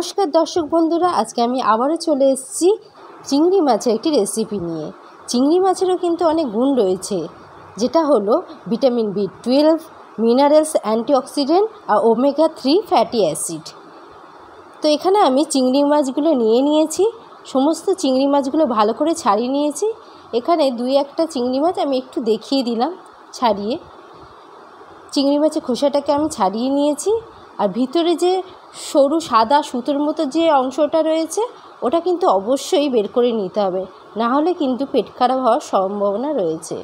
নমস্কার দর্শক বন্ধুরা, আজকে আমি আবারও চলে এসেছি চিংড়ি মাছের একটি রেসিপি নিয়ে। চিংড়ি মাছেরও কিন্তু অনেক গুণ রয়েছে, যেটা হলো ভিটামিন B12, মিনারেলস, অ্যান্টিঅক্সিডেন্ট আর ওমেগা-3 ফ্যাটি অ্যাসিড। তো এখানে আমি চিংড়ি মাছগুলো নিয়ে নিয়েছি, সমস্ত চিংড়ি মাছগুলো ভালো করে ছাড়িয়ে নিয়েছি। এখানে দুই একটা চিংড়ি মাছ আমি একটু দেখিয়ে দিলাম ছাড়িয়ে। চিংড়ি মাছের খোসাটাকে আমি ছাড়িয়ে নিয়েছি, আর ভিতরে যে সরু সাদা সুতোর মতো যে অংশটা রয়েছে ওটা কিন্তু অবশ্যই বের করে নিতে হবে, না হলে কিন্তু পেট খারাপ হওয়ার সম্ভাবনা রয়েছে।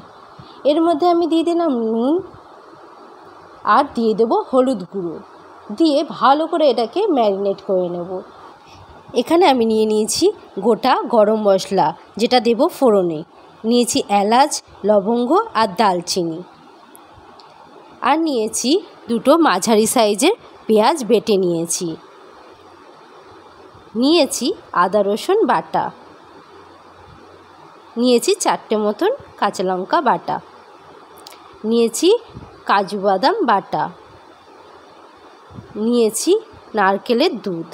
এর মধ্যে আমি দিয়ে দিলাম নুন আর দিয়ে দেবো হলুদ গুঁড়ো, দিয়ে ভালো করে এটাকে ম্যারিনেট করে নেব। এখানে আমি নিয়ে নিয়েছি গোটা গরম মশলা, যেটা দেব ফোড়নে। নিয়েছি এলাচ, লবঙ্গ আর দালচিনি, আর নিয়েছি দুটো মাঝারি সাইজের পেঁয়াজ বেটে নিয়েছি আদা রসুন বাটা, নিয়েছি 4টে মতন কাঁচা লঙ্কা বাটা, নিয়েছি কাজু বাদাম বাটা, নিয়েছি নারকেলের দুধ।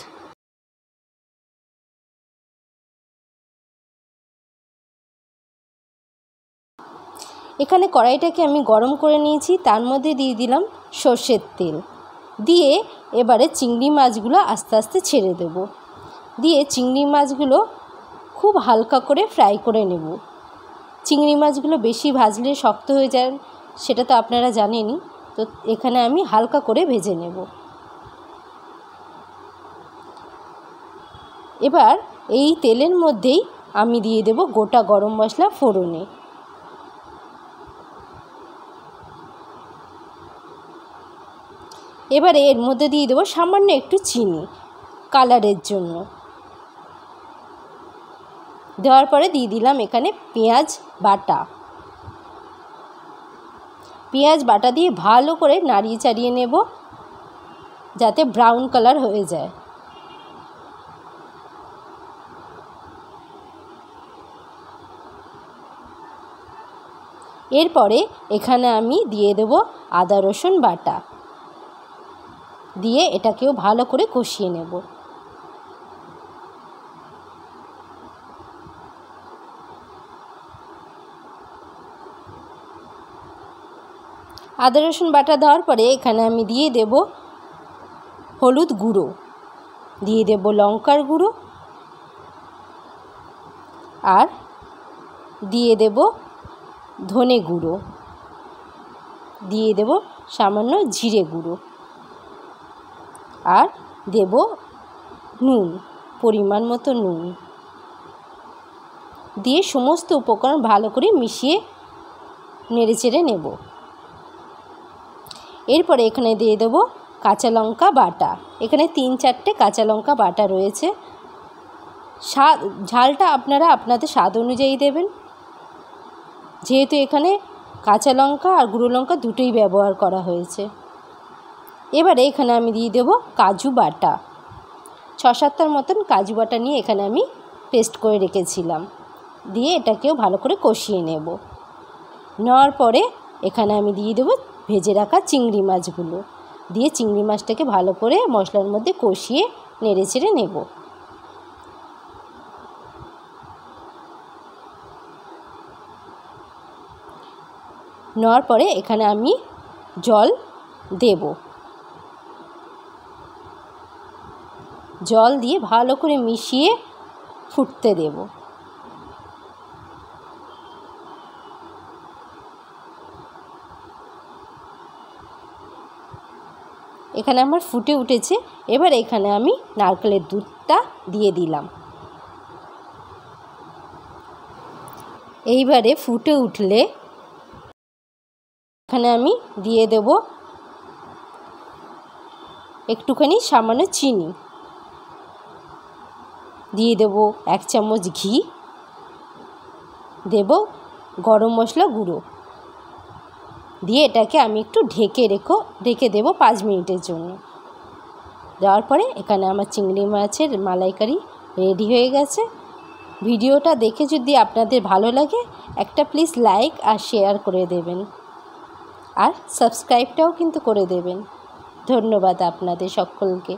এখানে কড়াইটাকে আমি গরম করে নিয়েছি, তার মধ্যে দিয়ে দিলাম সর্ষের তেল, দিয়ে এবারে চিংড়ি মাছগুলো আস্তে আস্তে ছেড়ে দেব। দিয়ে চিংড়ি মাছগুলো খুব হালকা করে ফ্রাই করে নেব। চিংড়ি মাছগুলো বেশি ভাজলে শক্ত হয়ে যায়, সেটা তো আপনারা জানেনই। তো এখানে আমি হালকা করে ভেজে নেব। এবার এই তেলের মধ্যেই আমি দিয়ে দেব গোটা গরম মশলা ফোড়নে। এবারে এর মধ্যে দিয়ে দেবো সামান্য একটু চিনি কালারের জন্য। দেওয়ার পরে দিয়ে দিলাম এখানে পেঁয়াজ বাটা। পেঁয়াজ বাটা দিয়ে ভালো করে নাড়িয়ে চাড়িয়ে নেব, যাতে ব্রাউন কালার হয়ে যায়। এরপরে এখানে আমি দিয়ে দেব আদা রসুন বাটা, দিয়ে এটাকেও ভালো করে কষিয়ে নেব। আদা রসুন বাটা দেওয়ার পরে এখানে আমি দিয়ে দেব হলুদ গুঁড়ো, দিয়ে দেব লঙ্কার গুঁড়ো, আর দিয়ে দেব ধনে গুঁড়ো, দিয়ে দেব সামান্য জিরে গুঁড়ো, আর দেব নুন, পরিমাণ মতো নুন, দিয়ে সমস্ত উপকরণ ভালো করে মিশিয়ে নেড়েচেড়ে নেব। এরপরে এখানে দিয়ে দেব কাঁচা লঙ্কা বাটা। এখানে 3-4টে কাঁচা লঙ্কা বাটা রয়েছে। ঝালটা আপনারা আপনাদের স্বাদ অনুযায়ী দেবেন, যেহেতু এখানে কাঁচা লঙ্কা আর গুঁড়ো লঙ্কা দুটোই ব্যবহার করা হয়েছে। এবারে এখানে আমি দিয়ে দেব কাজু বাটা। 6-7টার মতন কাজু বাটা নিয়ে এখানে আমি পেস্ট করে রেখেছিলাম, দিয়ে এটাকেও ভালো করে কষিয়ে নেওয়ার পরে এখানে আমি দিয়ে দেব ভেজে রাখা চিংড়ি মাছগুলো, দিয়ে চিংড়ি মাছটাকে ভালো করে মশলার মধ্যে কষিয়ে নেড়েচেড়ে নেব। নেওয়ার পরে এখানে আমি জল দেব। জল দিয়ে ভালো করে মিশিয়ে ফুটতে দেব। এখানে আমার ফুটে উঠেছে। এবার এখানে আমি নারকেলের দুধটা দিয়ে দিলাম। এইবারে ফুটে উঠলে এখানে আমি দিয়ে দেব একটুখানি সামান্য চিনি, দিয়ে দেব 1 চামচ ঘি, দেব গরম মশলা গুঁড়ো, দিয়ে এটাকে আমি একটু ঢেকে দেব 5 মিনিটের জন্য। দেওয়ার পরে এখানে আমার চিংড়ি মাছের মালাইকারি রেডি হয়ে গেছে। ভিডিওটা দেখে যদি আপনাদের ভালো লাগে একটা প্লিজ লাইক আর শেয়ার করে দেবেন, আর সাবস্ক্রাইবটাও কিন্তু করে দেবেন। ধন্যবাদ আপনাদের সকলকে।